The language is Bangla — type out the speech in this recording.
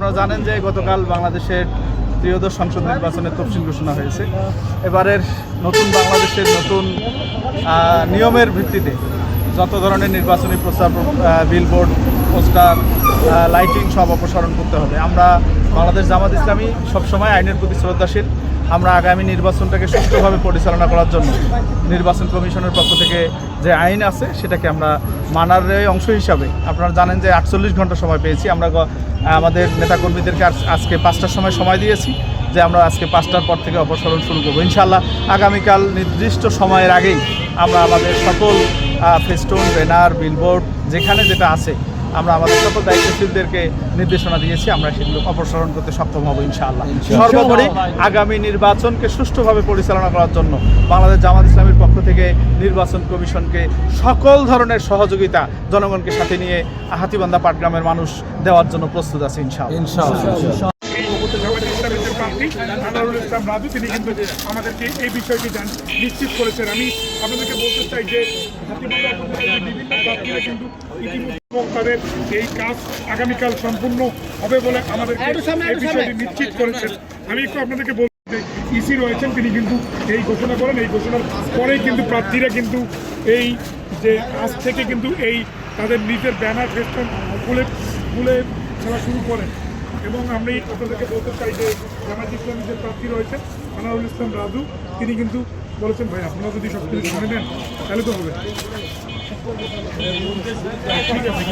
আপনারা জানেন যে গতকাল বাংলাদেশের ত্রয়োদশ সংসদ নির্বাচনের তফসিল ঘোষণা হয়েছে। এবারের নতুন বাংলাদেশের নতুন নিয়মের ভিত্তিতে যত ধরনের নির্বাচনী প্রচার বিলবোর্ড, পোস্টার, লাইটিং সব অপসারণ করতে হবে। আমরা বাংলাদেশ জামাত ইসলামী সবসময় আইনের প্রতি শ্রদ্ধাশীল। আমরা আগামী নির্বাচনটাকে সুষ্ঠুভাবে পরিচালনা করার জন্য নির্বাচন কমিশনের পক্ষ থেকে যে আইন আছে সেটাকে আমরা মানার অংশ হিসাবে আপনারা জানেন যে 48 ঘন্টা সময় পেয়েছি। আমরা আমাদের নেতাকর্মীদেরকে আজকে 5টার সময় দিয়েছি যে আমরা আজকে 5টার পর থেকে অপসারণ শুরু করবো। ইনশাআল্লাহ আগামীকাল নির্দিষ্ট সময়ের আগেই আমরা আমাদের সকল ফেস্টুন, ব্যানার, বিলবোর্ড যেখানে যেটা আছে আমরা আমাদের সকল দায়িত্বশীলদেরকে নির্দেশনা দিয়েছি, আমরা সেগুলো অপসারণ করতে সক্ষম হব ইনশাআল্লাহ। সর্বোপরি আগামী নির্বাচনকে সুষ্ঠুভাবে পরিচালনা করার জন্য বাংলাদেশ জামাত ইসলামীর পক্ষ থেকে নির্বাচন কমিশনকে সকল ধরনের সহযোগিতা জনগণকে সাথে নিয়ে হাতীবান্ধা পাটগ্রামের মানুষ দেওয়ার জন্য প্রস্তুত আছে ইনশাআল্লাহ। আনোয়ারুল ইসলাম রাজু তিনি কিন্তু আমাদেরকে এই বিষয়টি নিশ্চিত করেছেন। আমি আপনাদেরকে বলতে চাই যে বিভিন্ন প্রার্থীরা কিন্তু এবং তাদের এই কাজ আগামীকাল সম্পূর্ণ হবে বলে আমাদেরকে এই বিষয়টি নিশ্চিত করেছেন। আমি একটু আপনাদেরকে বলতে চাই, ইসি রয়েছেন তিনি কিন্তু এই ঘোষণা করেন। এই ঘোষণার পরেই কিন্তু প্রার্থীরা কিন্তু এই যে আজ থেকে কিন্তু এই তাদের নিজের ব্যানার ফেস্টুন খুলে খেলা শুরু করেন। এবং আমি আপনাদেরকে বলতে চাই যে জামায়াত ইসলামী যে প্রার্থী রয়েছেন আনোয়ারুল ইসলাম রাজু তিনি কিন্তু বলেছেন ভাই আপনারা যদি সব কিছু শুনে নেন তাহলে তো হবে। ঠিক আছে।